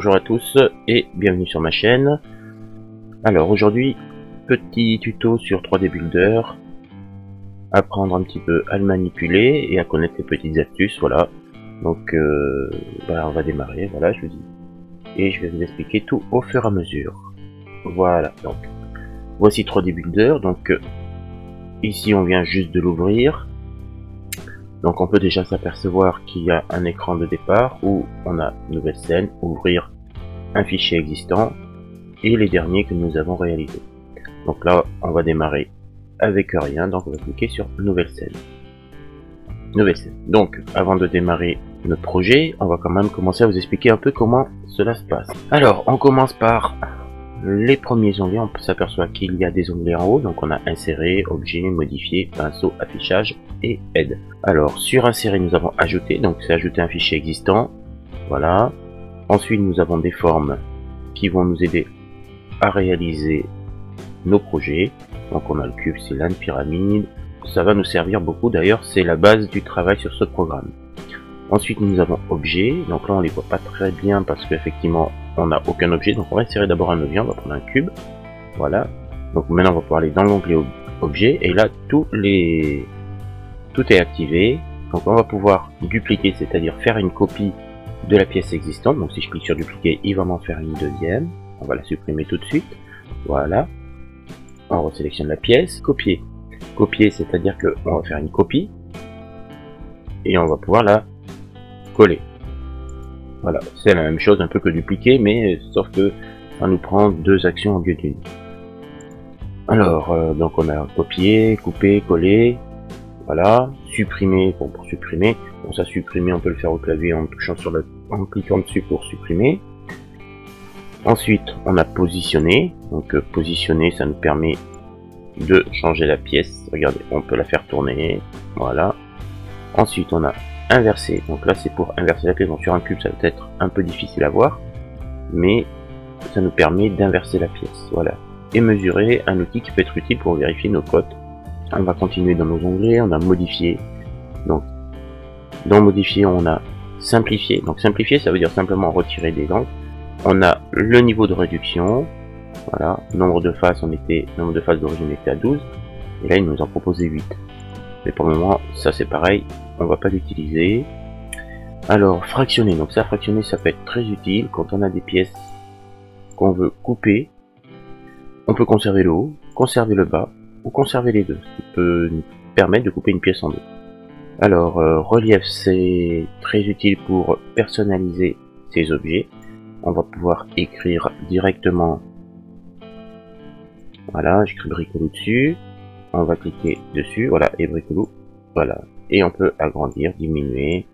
bonjour à tous et bienvenue sur ma chaîne. Alors aujourd'hui, petit tuto sur 3D Builder, apprendre un petit peu à le manipuler et à connaître les petites astuces, voilà. Donc on va démarrer, voilà, je vous dis. Et je vais vous expliquer tout au fur et à mesure. Voilà, donc voici 3D Builder, donc ici on vient juste de l'ouvrir. Donc on peut déjà s'apercevoir qu'il y a un écran de départ où on a une nouvelle scène, ouvrir un fichier existant et les derniers que nous avons réalisés. Donc là on va démarrer avec rien, donc on va cliquer sur nouvelle scène. Nouvelle scène. Donc avant de démarrer notre projet, on va quand même commencer à vous expliquer un peu comment cela se passe. Alors on commence par les premiers onglets. On s'aperçoit qu'il y a des onglets en haut, donc on a insérer, objet, modifier, pinceau, affichage et aide. Alors sur insérer nous avons ajouté, donc c'est ajouter un fichier existant, voilà. Ensuite nous avons des formes qui vont nous aider à réaliser nos projets. Donc on a le cube, cylindre, pyramide, ça va nous servir beaucoup, d'ailleurs c'est la base du travail sur ce programme. Ensuite nous avons objet, donc là on les voit pas très bien parce qu'effectivement on n'a aucun objet, donc on va insérer d'abord un objet, on va prendre un cube, voilà. Donc maintenant on va pouvoir aller dans l'onglet objet et là tout est activé. Donc on va pouvoir dupliquer, c'est-à-dire faire une copie de la pièce existante. Donc si je clique sur dupliquer, il va m'en faire une deuxième, on va la supprimer tout de suite, voilà. On resélectionne la pièce, copier, c'est-à-dire que on va faire une copie et on va pouvoir la coller. Voilà, c'est la même chose un peu que dupliquer, mais sauf que ça nous prend deux actions au lieu d'une. Alors, donc on a copier, couper, coller, voilà, supprimer, bon, pour supprimer, bon ça supprimer on peut le faire au clavier en touchant sur en cliquant dessus pour supprimer. Ensuite on a positionner, donc positionner ça nous permet de changer la pièce, regardez, on peut la faire tourner, voilà. Ensuite on a inverser, donc là c'est pour inverser la pièce, donc sur un cube ça peut être un peu difficile à voir, mais ça nous permet d'inverser la pièce, voilà. Et mesurer, un outil qui peut être utile pour vérifier nos cotes. On va continuer dans nos onglets, on a modifier, donc dans modifier on a simplifier, donc simplifier ça veut dire simplement retirer des angles. On a le niveau de réduction, voilà, nombre de faces d'origine était à 12, et là il nous en proposait 8. Mais pour le moment, ça c'est pareil, on va pas l'utiliser. Alors, fractionner, donc ça, fractionner, ça peut être très utile quand on a des pièces qu'on veut couper. On peut conserver le haut, conserver le bas, ou conserver les deux, ce qui peut nous permettre de couper une pièce en deux. Alors, relief, c'est très utile pour personnaliser ces objets. On va pouvoir écrire directement, voilà, j'écris bricolo dessus. On va cliquer dessus, voilà, et bricolo, voilà, et on peut agrandir, diminuer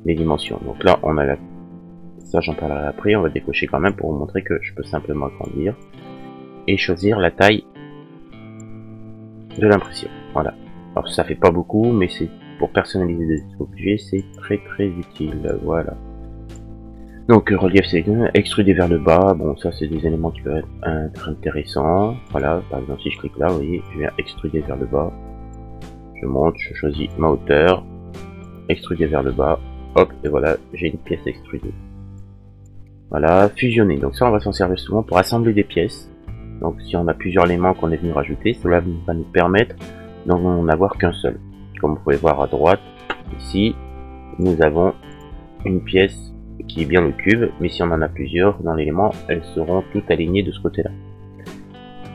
les dimensions. Donc là on a ça j'en parlerai après, on va décocher quand même pour vous montrer que je peux simplement agrandir et choisir la taille de l'impression, voilà. Alors ça fait pas beaucoup, mais c'est pour personnaliser des objets, c'est très utile, voilà. Donc relief c'est extruder vers le bas, bon ça c'est des éléments qui peuvent être intéressants, voilà, par exemple si je clique là, vous voyez, je viens extruder vers le bas, je monte, je choisis ma hauteur, extruder vers le bas, hop, et voilà, j'ai une pièce extrudée. Voilà, fusionner, donc ça on va s'en servir souvent pour assembler des pièces, donc si on a plusieurs éléments qu'on est venu rajouter, cela va nous permettre d'en avoir qu'un seul. Comme vous pouvez voir à droite, ici, nous avons une pièce qui est bien le cube, mais si on en a plusieurs dans l'élément, elles seront toutes alignées de ce côté là.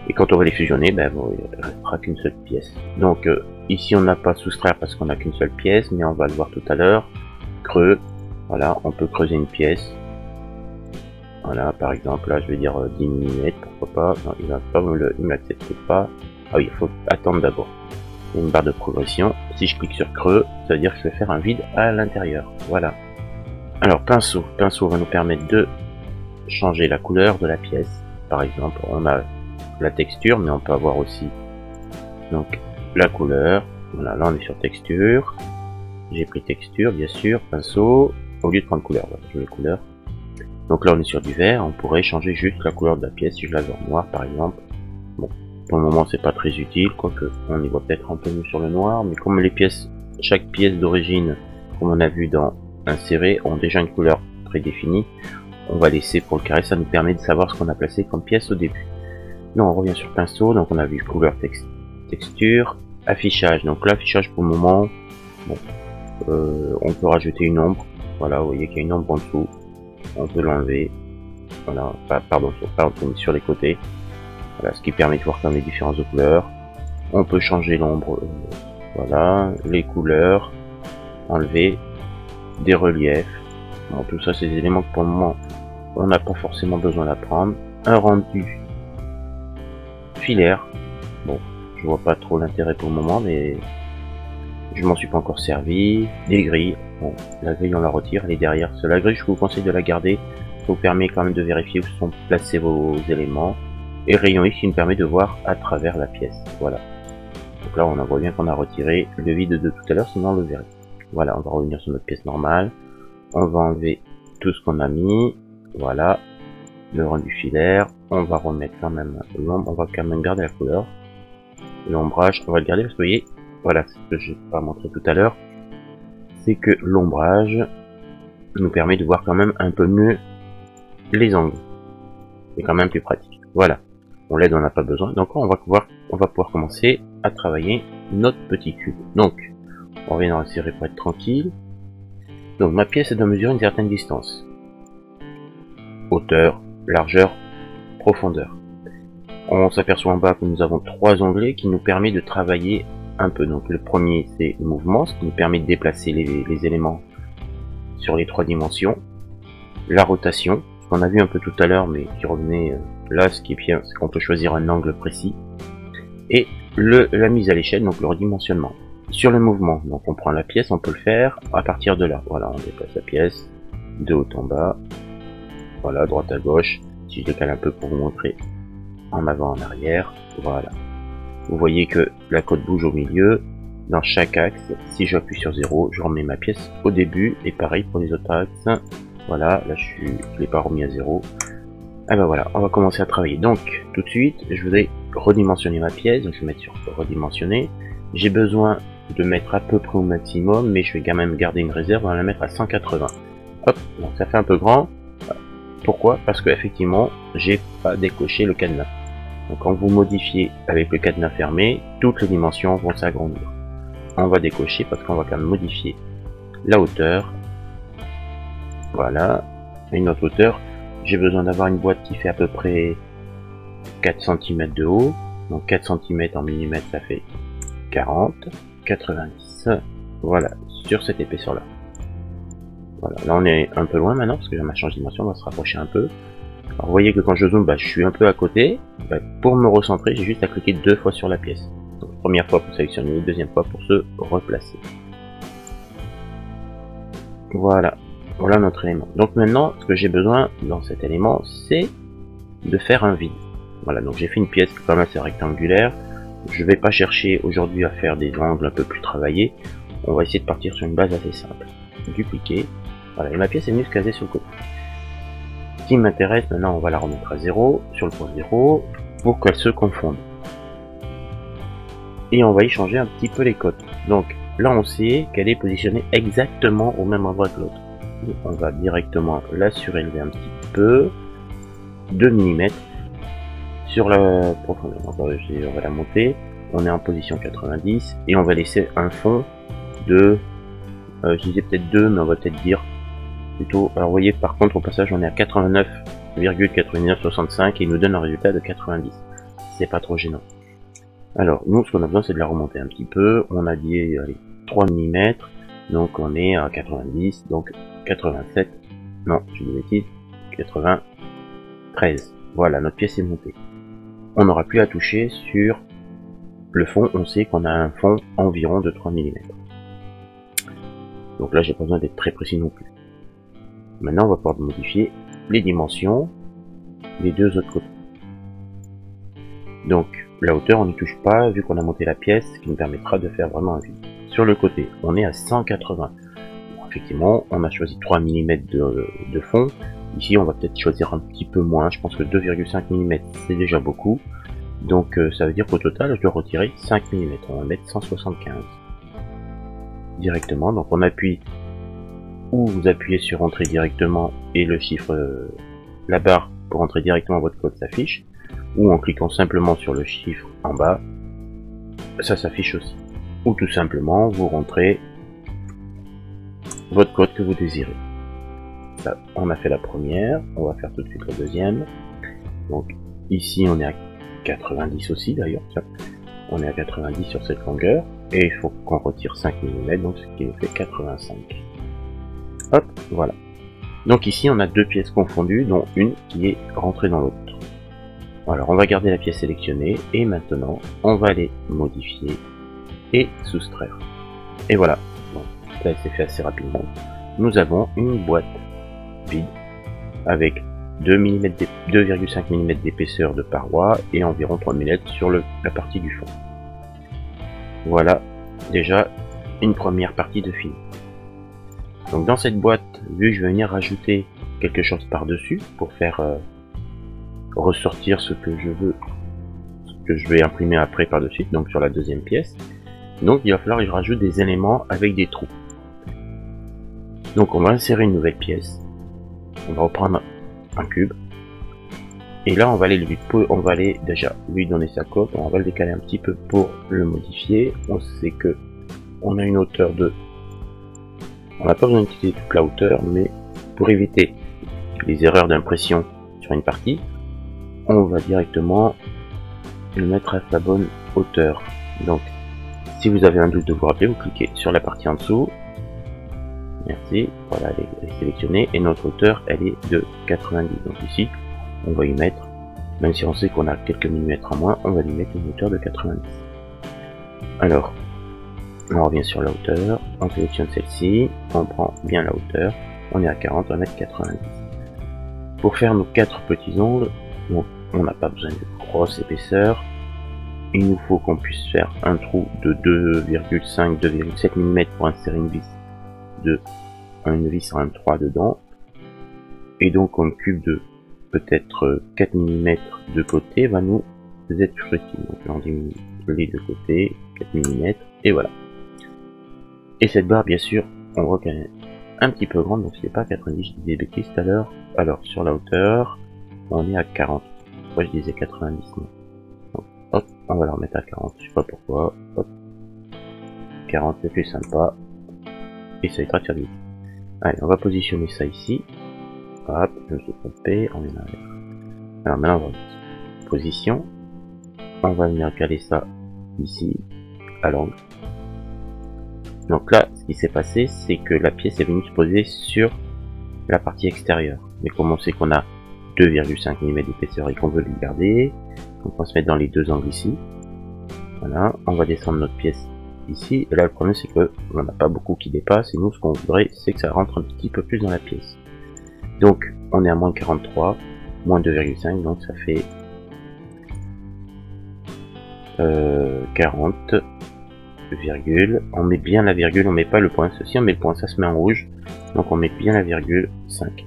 Et quand on va les fusionner, ben, il ne restera qu'une seule pièce. Donc ici on n'a pas soustraire parce qu'on n'a qu'une seule pièce, mais on va le voir tout à l'heure. Creux, voilà, on peut creuser une pièce. Voilà, par exemple là je vais dire 10 mm, pourquoi pas. Non, il ne l'accepte pas. Ah oui, il faut attendre d'abord. Il y a une barre de progression. Si je clique sur creux, ça veut dire que je vais faire un vide à l'intérieur. Voilà. Alors pinceau va nous permettre de changer la couleur de la pièce. Par exemple, on a la texture, mais on peut avoir aussi donc la couleur. Voilà, là on est sur texture. J'ai pris texture, bien sûr, pinceau. Au lieu de prendre couleur, voilà, je veux couleur. Donc là on est sur du vert. On pourrait changer juste la couleur de la pièce si je l'avais en noir, par exemple. Bon, pour le moment c'est pas très utile, quoique on y voit peut-être un peu mieux sur le noir. Mais comme les pièces, chaque pièce d'origine, comme on a vu dans insérer, ont déjà une couleur prédéfinie, on va laisser pour le carré, ça nous permet de savoir ce qu'on a placé comme pièce au début. Là on revient sur pinceau, donc on a vu couleur, texture, affichage. Donc l'affichage pour le moment, bon, on peut rajouter une ombre. Voilà, vous voyez qu'il y a une ombre en dessous, on peut l'enlever. Voilà, pardon, sur les côtés. Voilà, ce qui permet de voir quand même les différences de couleurs. On peut changer l'ombre, voilà, les couleurs, enlever des reliefs. Bon, tout ça c'est des éléments que pour le moment on n'a pas forcément besoin d'apprendre. Un rendu filaire. Bon, je vois pas trop l'intérêt pour le moment, mais je m'en suis pas encore servi. Des grilles. Bon, la grille on la retire, elle est derrière. La grille, je vous conseille de la garder. Ça vous permet quand même de vérifier où sont placés vos éléments. Et rayon X qui nous permet de voir à travers la pièce. Voilà. Donc là on voit bien qu'on a retiré le vide de tout à l'heure, sinon on le verrait. Voilà, on va revenir sur notre pièce normale. On va enlever tout ce qu'on a mis. Voilà. Le rendu filaire. On va remettre quand même l'ombre. On va quand même garder la couleur. L'ombrage, on va le garder parce que vous voyez, voilà, ce que je n'ai pas montré tout à l'heure. C'est que l'ombrage nous permet de voir quand même un peu mieux les angles. C'est quand même plus pratique. Voilà. On l'aide, on n'a pas besoin. Donc on va pouvoir commencer à travailler notre petit cube. Donc, on revient dans la série pour être tranquille. Donc ma pièce est de mesurer une certaine distance. Hauteur, largeur, profondeur. On s'aperçoit en bas que nous avons 3 onglets qui nous permettent de travailler un peu. Donc le premier c'est le mouvement, ce qui nous permet de déplacer les éléments sur les 3 dimensions. La rotation, ce qu'on a vu un peu tout à l'heure mais qui revenait là, ce qui est bien, c'est qu'on peut choisir un angle précis. Et la mise à l'échelle, donc le redimensionnement. Sur le mouvement, donc on prend la pièce, on peut le faire à partir de là. Voilà, on déplace la pièce de haut en bas. Voilà, droite à gauche. Si je décale un peu pour vous montrer en avant, en arrière. Voilà. Vous voyez que la côte bouge au milieu. Dans chaque axe, si j'appuie sur 0, je remets ma pièce au début. Et pareil pour les autres axes. Voilà, là je l'ai pas remis à 0. Et ben voilà, on va commencer à travailler. Donc, tout de suite, je voudrais redimensionner ma pièce. Donc je vais mettre sur redimensionner. J'ai besoin de mettre à peu près au maximum, mais je vais quand même garder une réserve, on va la mettre à 180. Hop, donc ça fait un peu grand. Pourquoi? Parce que effectivement, j'ai pas décoché le cadenas. Donc quand vous modifiez avec le cadenas fermé, toutes les dimensions vont s'agrandir. On va décocher parce qu'on va quand même modifier la hauteur. Voilà, une autre hauteur. J'ai besoin d'avoir une boîte qui fait à peu près 4 cm de haut. Donc 4 cm en millimètres, ça fait 40, 90, voilà, sur cette épaisseur là. Voilà, là on est un peu loin maintenant parce que j'ai ma change de dimension, on va se rapprocher un peu. Alors vous voyez que quand je zoome, je suis un peu à côté. Pour me recentrer, j'ai juste à cliquer 2 fois sur la pièce. Donc, première fois pour sélectionner, deuxième fois pour se replacer. Voilà, voilà notre élément. Donc maintenant, ce que j'ai besoin dans cet élément, c'est de faire un vide. Voilà, donc j'ai fait une pièce quand même assez rectangulaire. Je vais pas chercher aujourd'hui à faire des angles un peu plus travaillés. On va essayer de partir sur une base assez simple. Dupliquer. Voilà, et ma pièce est venue se caser sur le côté. Ce qui m'intéresse, maintenant on va la remettre à 0, sur le point 0, pour qu'elle se confonde. Et on va y changer un petit peu les côtes. Donc là on sait qu'elle est positionnée exactement au même endroit que l'autre. On va directement la surélever un petit peu. 2 mm. Sur la profondeur, on va la monter, on est en position 90 et on va laisser un fond de, je disais peut-être 2, mais on va peut-être dire plutôt, alors vous voyez par contre au passage on est à 89,9965 et il nous donne un résultat de 90, c'est pas trop gênant. Alors nous ce qu'on a besoin c'est de la remonter un petit peu, on a dit allez, 3 mm, donc on est à 90, donc 87, non je dis des bêtises, 93, voilà notre pièce est montée. On n'aura plus à toucher sur le fond, on sait qu'on a un fond environ de 3 mm. Donc là j'ai pas besoin d'être très précis non plus. Maintenant on va pouvoir modifier les dimensions des 2 autres côtés. Donc la hauteur on n'y touche pas vu qu'on a monté la pièce, ce qui nous permettra de faire vraiment un vide. Sur le côté on est à 180. Bon, effectivement on a choisi 3 mm de fond. Ici on va peut-être choisir un petit peu moins, je pense que 2,5 mm c'est déjà beaucoup. Donc ça veut dire qu'au total je dois retirer 5 mm, on va mettre 175. Directement, donc on appuie ou vous appuyez sur Entrer directement et le chiffre, la barre pour entrer directement votre code s'affiche, ou en cliquant simplement sur le chiffre en bas, ça s'affiche aussi. Ou tout simplement, vous rentrez votre code que vous désirez. Ça, on a fait la première, on va faire tout de suite la deuxième. Donc ici on est à 90 aussi d'ailleurs, on est à 90 sur cette longueur, et il faut qu'on retire 5 mm, donc ce qui nous fait 85. Hop, voilà. Donc ici on a deux pièces confondues, dont une qui est rentrée dans l'autre. Alors on va garder la pièce sélectionnée, et maintenant on va les modifier et soustraire. Et voilà, donc là c'est fait assez rapidement. Nous avons une boîte vide avec 2,5 mm d'épaisseur de paroi et environ 3 mm sur la partie du fond. Voilà déjà une première partie de fini. Donc dans cette boîte, vu que je vais venir rajouter quelque chose par dessus pour faire ressortir ce que je veux, ce que je vais imprimer après par dessus, donc sur la deuxième pièce, donc il va falloir que je rajoute des éléments avec des trous. Donc on va insérer une nouvelle pièce, on va reprendre un cube, et là on va aller déjà lui donner sa cote, on va le décaler un petit peu pour le modifier. On sait que on a une hauteur de, on n'a pas besoin d'utiliser toute la hauteur, mais pour éviter les erreurs d'impression sur une partie, on va directement le mettre à sa bonne hauteur. Donc si vous avez un doute de vous rappeler, vous cliquez sur la partie en dessous. Merci, voilà, elle est sélectionnée, et notre hauteur elle est de 90. Donc ici on va y mettre, même si on sait qu'on a quelques millimètres en moins, on va lui mettre une hauteur de 90. Alors on revient sur la hauteur, on sélectionne celle-ci, on prend bien la hauteur, on est à 40, on va mettre 90. Pour faire nos 4 petits ongles, donc on n'a pas besoin de grosse épaisseur, il nous faut qu'on puisse faire un trou de 2,5-2,7 mm pour insérer une vis en M3 dedans, et donc un cube de peut-être 4 mm de côté va nous être utile. Donc là on diminue les deux côtés, 4 mm, et voilà. Et cette barre bien sûr on voit qu'elle est un petit peu grande, donc c'est pas 90, je disais bêtises tout à l'heure. Alors sur la hauteur on est à 40, moi je disais 90, non. Donc, hop, on va la remettre à 40, je sais pas pourquoi, hop, 40 c'est plus sympa, et ça ira faire vite. Allez, on va positionner ça ici, hop, je me suis trompé, on est là. Alors maintenant on va position, on va venir caler ça ici, à l'angle. Donc là, ce qui s'est passé, c'est que la pièce est venue se poser sur la partie extérieure. Mais comme on sait qu'on a 2,5 mm d'épaisseur et qu'on veut le garder, donc on va se mettre dans les deux angles ici. Voilà, on va descendre notre pièce ici. Et là, le problème, c'est que on n'a pas beaucoup qui dépasse. Et nous, ce qu'on voudrait, c'est que ça rentre un petit peu plus dans la pièce. Donc, on est à moins 43, moins 2,5, donc ça fait 40. Virgule, on met bien la virgule, on met pas le point, ceci on met le point, ça se met en rouge, donc on met bien la virgule 5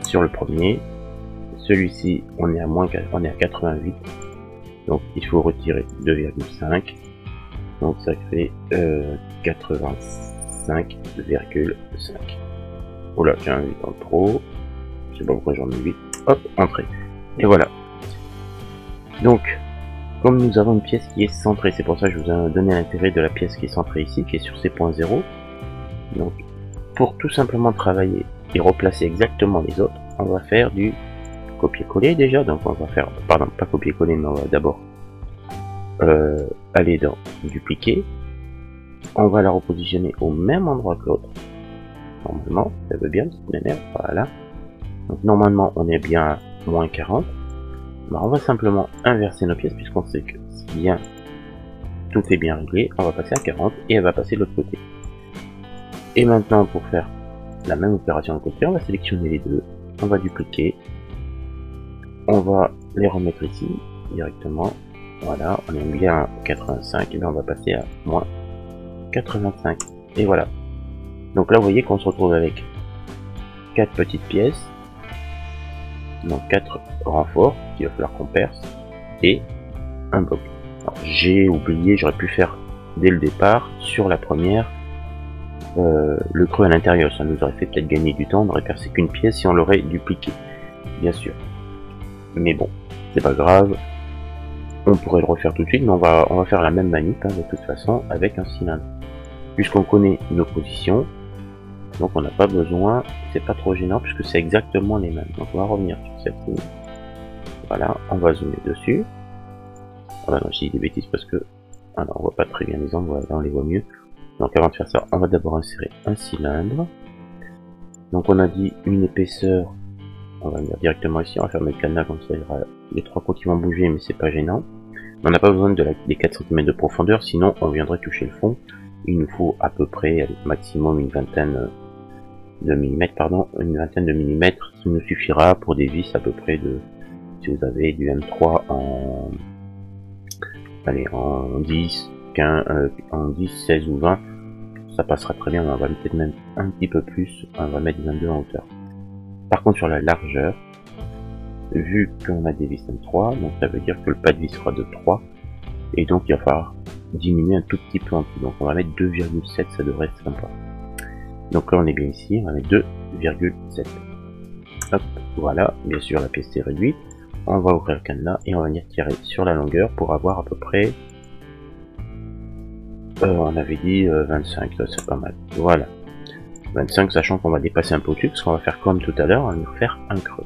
sur le premier. Celui-ci on est à 88, donc il faut retirer 2,5, donc ça fait 85,5. Oula, j'ai un 8 en trop, je sais pas pourquoi j'en ai 8, hop, entrée, et voilà. Donc comme nous avons une pièce qui est centrée, c'est pour ça que je vous ai donné l'intérêt de la pièce qui est centrée ici, qui est sur ces points 0. Donc, pour tout simplement travailler et replacer exactement les autres, on va faire du copier-coller déjà. Donc, on va faire, pardon, pas copier-coller, mais on va d'abord aller dans dupliquer. On va la repositionner au même endroit que l'autre. Normalement, ça veut bien, de toute manière, voilà. Donc, normalement, on est bien à moins 40. Alors on va simplement inverser nos pièces puisqu'on sait que si bien tout est bien réglé, on va passer à 40 et elle va passer de l'autre côté. Et maintenant pour faire la même opération de côté, on va sélectionner les deux, on va dupliquer, on va les remettre ici directement, voilà, on est bien à 85 et bien on va passer à moins 85 et voilà. Donc là vous voyez qu'on se retrouve avec 4 petites pièces, donc 4 renforts qu'il va falloir qu'on perce et un bloc. J'ai oublié, j'aurais pu faire dès le départ sur la première le creux à l'intérieur. Ça nous aurait fait peut-être gagner du temps, on n'aurait percé qu'une pièce si on l'aurait dupliqué, bien sûr. Mais bon, c'est pas grave. On pourrait le refaire tout de suite, mais on va faire la même manip de toute façon avec un cylindre. Puisqu'on connaît nos positions, donc on n'a pas besoin, c'est pas trop gênant puisque c'est exactement les mêmes. Donc on va revenir sur cette ligne. Voilà, on va zoomer dessus. Voilà, non, je dis des bêtises parce que alors, on voit pas très bien les angles, là on les voit mieux. Donc avant de faire ça, on va d'abord insérer un cylindre. Donc on a dit une épaisseur, on va venir directement ici, on va fermer le cadenas comme ça il y aura les trois côtés qui vont bouger mais c'est pas gênant. On n'a pas besoin des 4 cm de profondeur, sinon on viendrait toucher le fond. Il nous faut à peu près maximum une vingtaine de millimètres, qui nous suffira pour des vis à peu près de, si vous avez du M3 en 10, 15, en 10, 16 ou 20, ça passera très bien, on va peut-être même un petit peu plus, on va mettre 22 en hauteur. Par contre sur la largeur, vu qu'on a des vis M3, donc ça veut dire que le pas de vis sera de 3, et donc il va falloir diminuer un tout petit peu en dessous, donc on va mettre 2,7, ça devrait être sympa. Donc là on est bien ici, on va mettre 2,7. Hop, voilà, bien sûr la pièce est réduite. On va ouvrir le cadenas et on va venir tirer sur la longueur pour avoir à peu près, on avait dit 25, ça c'est pas mal. Voilà, 25, sachant qu'on va dépasser un peu au-dessus, parce qu'on va faire comme tout à l'heure, on va venir faire un creux.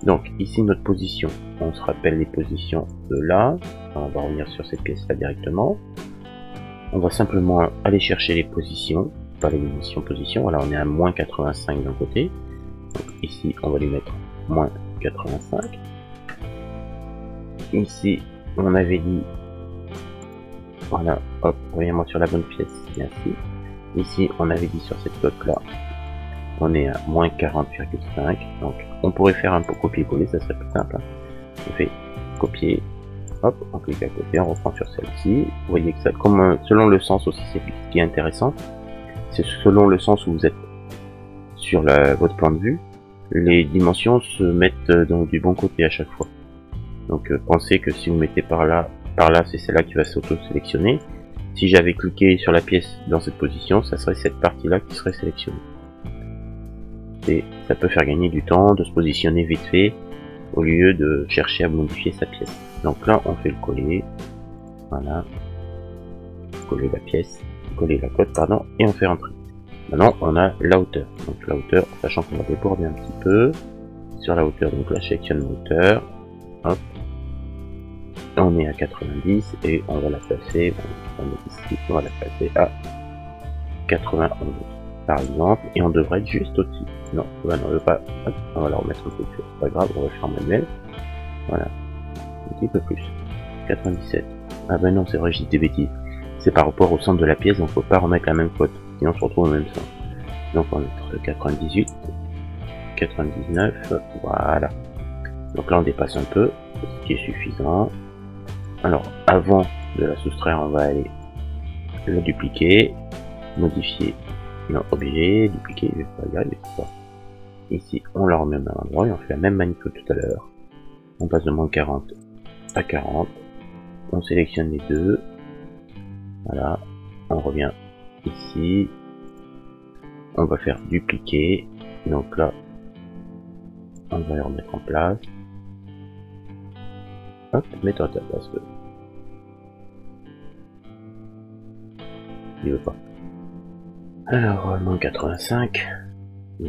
Donc ici notre position, on se rappelle les positions de là, on va revenir sur cette pièce là directement. On va simplement aller chercher les positions, pas les dimensions positions, voilà on est à moins 85 d'un côté, donc ici on va lui mettre moins 85. Ici on avait dit, voilà, hop, reviens-moi sur la bonne pièce, merci. Ici on avait dit sur cette cote là, on est à moins 40,5, donc on pourrait faire un peu copier-coller, ça serait plus simple. On fait copier, hop, on clique à côté, on reprend sur celle-ci. Vous voyez que ça, comme selon le sens aussi, c'est ce qui est intéressant, c'est selon le sens où vous êtes sur votre plan de vue, les dimensions se mettent donc du bon côté à chaque fois. Donc pensez que si vous mettez par là, c'est celle-là qui va s'auto-sélectionner. Si j'avais cliqué sur la pièce dans cette position, ça serait cette partie-là qui serait sélectionnée. Et ça peut faire gagner du temps de se positionner vite fait au lieu de chercher à modifier sa pièce. Donc là on fait le coller, voilà, coller la pièce, coller la cote pardon, et on fait rentrer. Maintenant on a la hauteur, donc la hauteur, sachant qu'on va déborder un petit peu sur la hauteur, donc là je sélectionne la hauteur, hop, on est à 90 et on va la placer, on va la placer à 91 par exemple, et on devrait être juste au-dessus. Non, on ne veut pas, hop, on va la remettre un peu plus, c'est pas grave, on va faire en manuel, voilà, un petit peu plus, 97, ah ben non c'est vrai, je dis des bêtises, c'est par rapport au centre de la pièce, donc faut pas remettre la même cote, sinon on se retrouve au même sens. Donc on va mettre 98, 99, voilà, donc là on dépasse un peu, ce qui est suffisant. Alors avant de la soustraire, on va aller la dupliquer, modifier, non, objet, dupliquer, je vais pas y arriver, c'est ça. Ici, on la remet au même endroit et on fait la même manip que tout à l'heure. On passe de moins 40 à 40. On sélectionne les deux. Voilà. On revient ici. On va faire dupliquer. Donc là, on va les remettre en place. Hop, mets-toi à ta place. Il veut pas. Alors, moins 85.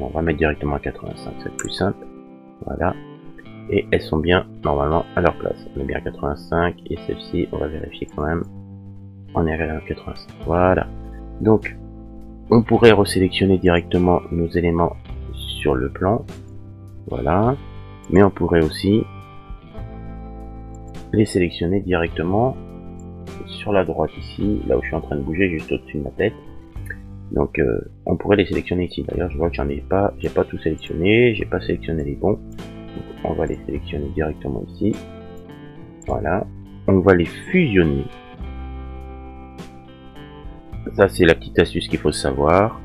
On va mettre directement à 85, c'est plus simple. Voilà. Et elles sont bien, normalement, à leur place. On est bien à 85, et celle-ci, on va vérifier quand même. On est à 85. Voilà. Donc, on pourrait resélectionner directement nos éléments sur le plan. Voilà. Mais on pourrait aussi les sélectionner directement sur la droite ici, là où je suis en train de bouger, juste au-dessus de ma tête. Donc on pourrait les sélectionner ici. D'ailleurs je vois que j'ai pas tout sélectionné, j'ai pas sélectionné les bons. Donc, on va les sélectionner directement ici. Voilà. On va les fusionner. Ça c'est la petite astuce qu'il faut savoir.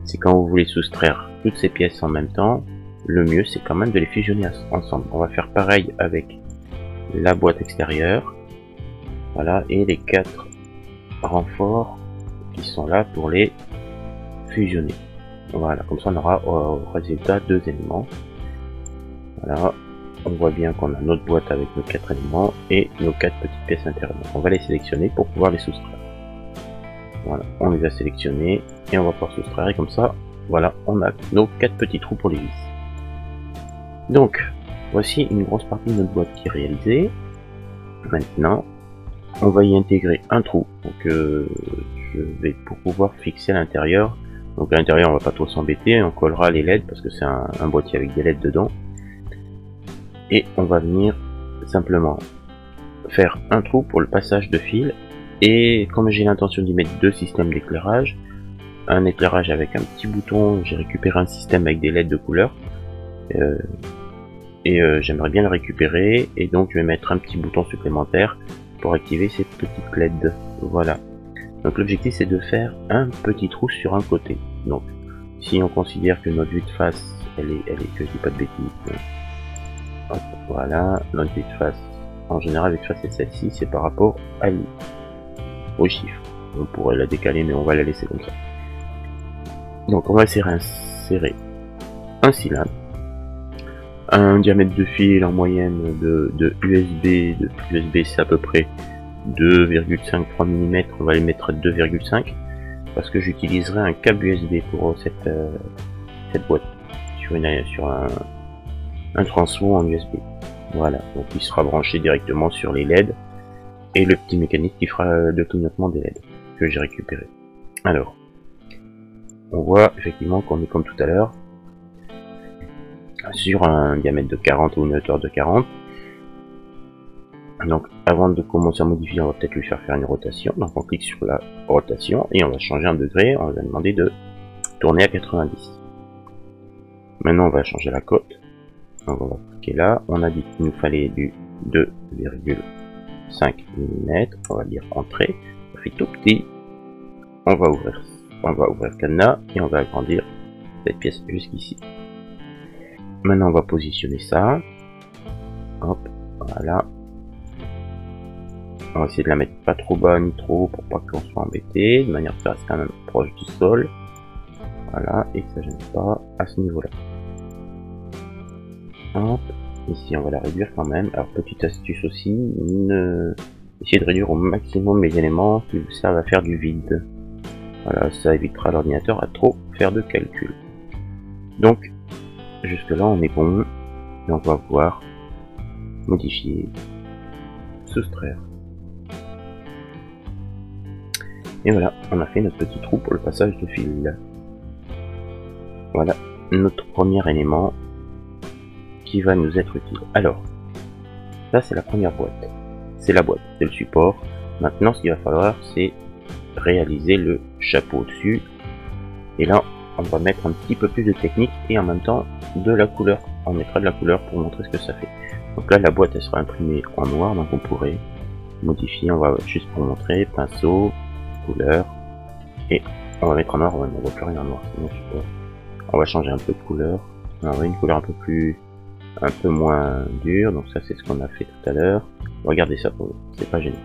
C'est quand vous voulez soustraire toutes ces pièces en même temps, le mieux c'est quand même de les fusionner ensemble. On va faire pareil avec la boîte extérieure. Voilà, et les 4 renforts qui sont là pour les fusionner. Voilà, comme ça on aura au résultat 2 éléments. Voilà, on voit bien qu'on a notre boîte avec nos 4 éléments et nos 4 petites pièces intérieures. On va les sélectionner pour pouvoir les soustraire. Voilà, on les a sélectionnés et on va pouvoir soustraire, et comme ça, voilà, on a nos 4 petits trous pour les vis. Donc, voici une grosse partie de notre boîte qui est réalisée. Maintenant, on va y intégrer un trou. Donc, je vais pour pouvoir fixer à l'intérieur. Donc à l'intérieur, on va pas trop s'embêter, on collera les LED parce que c'est un boîtier avec des LED dedans. Et on va venir simplement faire un trou pour le passage de fil. Et comme j'ai l'intention d'y mettre 2 systèmes d'éclairage, un éclairage avec un petit bouton, j'ai récupéré un système avec des LED de couleur. J'aimerais bien le récupérer, et donc je vais mettre un petit bouton supplémentaire pour activer ces petites LED. Voilà. Donc l'objectif c'est de faire un petit trou sur un côté. Donc si on considère que notre vue de face, elle est que je dis pas de bêtises. Hop, voilà, notre vue de face. En général, la vue de face c'est celle-ci, c'est par rapport au chiffre. On pourrait la décaler, mais on va la laisser comme ça. Donc on va insérer un cylindre, un diamètre de fil en moyenne de USB, c'est à peu près 2,5-3 mm, on va les mettre à 2,5 parce que j'utiliserai un câble USB pour cette boîte sur un transfo en USB. Voilà, donc il sera branché directement sur les LED et le petit mécanisme qui fera le clignotement des LED que j'ai récupéré. Alors, on voit effectivement qu'on est comme tout à l'heure sur un diamètre de 40 ou une hauteur de 40. Donc avant de commencer à modifier, on va peut-être lui faire une rotation. Donc on clique sur la rotation et on va changer un degré, on va demander de tourner à 90. Maintenant on va changer la cote. Donc on va cliquer là, on a dit qu'il nous fallait du 2,5 mm, on va dire entrée, ça fait tout petit. On va ouvrir le cadenas et on va agrandir cette pièce jusqu'ici. Maintenant on va positionner ça. Hop, voilà. On va essayer de la mettre pas trop bas ni trop haut pour pas qu'on soit embêté, de manière que ça reste quand même proche du sol. Voilà, et que ça gêne pas à ce niveau là. Hop, ici on va la réduire quand même. Alors petite astuce aussi, essayez de réduire au maximum les éléments qui vous servent à faire du vide. Voilà, ça évitera l'ordinateur à trop faire de calculs. Donc jusque là on est bon, et on va pouvoir modifier, soustraire. Et voilà, on a fait notre petit trou pour le passage de fil. Voilà notre premier élément qui va nous être utile. Alors, ça c'est la première boîte. C'est la boîte, c'est le support. Maintenant ce qu'il va falloir c'est réaliser le chapeau dessus. Et là on va mettre un petit peu plus de technique et en même temps de la couleur. On mettra de la couleur pour montrer ce que ça fait. Donc là la boîte elle sera imprimée en noir, donc on pourrait modifier, on va juste pour montrer, pinceau, couleur, et on va mettre en noir, on va plus rien en noir, sinon on va changer un peu de couleur, on va une couleur un peu moins dure, donc ça c'est ce qu'on a fait tout à l'heure. Regardez ça, c'est pas gênant.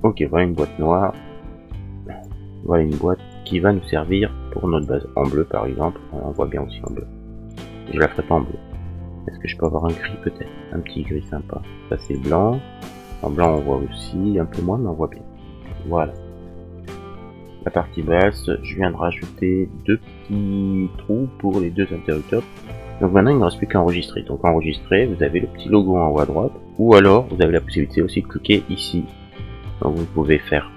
Ok, voilà une boîte noire, voilà une boîte qui va nous servir pour notre base, en bleu par exemple, on voit bien aussi en bleu. Je la ferai pas en bleu. Est-ce que je peux avoir un gris peut-être? Un petit gris sympa. Ça c'est blanc. En blanc on voit aussi un peu moins, mais on voit bien. Voilà. La partie basse, je viens de rajouter 2 petits trous pour les 2 interrupteurs. Donc maintenant il ne reste plus qu'à enregistrer. Donc enregistrer, vous avez le petit logo en haut à droite, ou alors vous avez la possibilité aussi de cliquer ici. Donc vous pouvez faire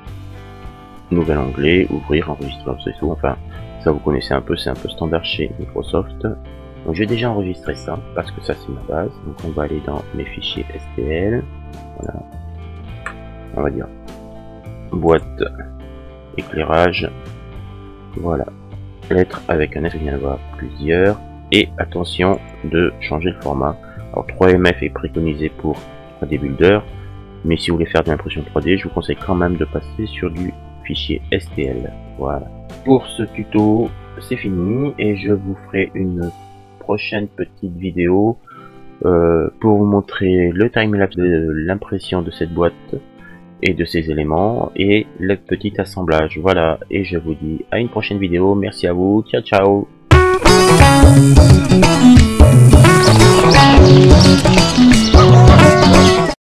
nouvel onglet, ouvrir, enregistrer, c'est tout. Enfin, ça vous connaissez un peu, c'est un peu standard chez Microsoft. Donc j'ai déjà enregistré ça, parce que ça c'est ma base. Donc on va aller dans mes fichiers STL. Voilà. On va dire boîte, éclairage, voilà, lettre avec un F, il y en avoir plusieurs, et attention de changer le format. Alors 3MF est préconisé pour 3D Builder, mais si vous voulez faire de l'impression 3D, je vous conseille quand même de passer sur du fichier STL. Voilà. Pour ce tuto, c'est fini, et je vous ferai une prochaine petite vidéo pour vous montrer le timelapse de l'impression de cette boîte, et de ces éléments et le petit assemblage. Voilà, et je vous dis à une prochaine vidéo. Merci à vous, ciao ciao.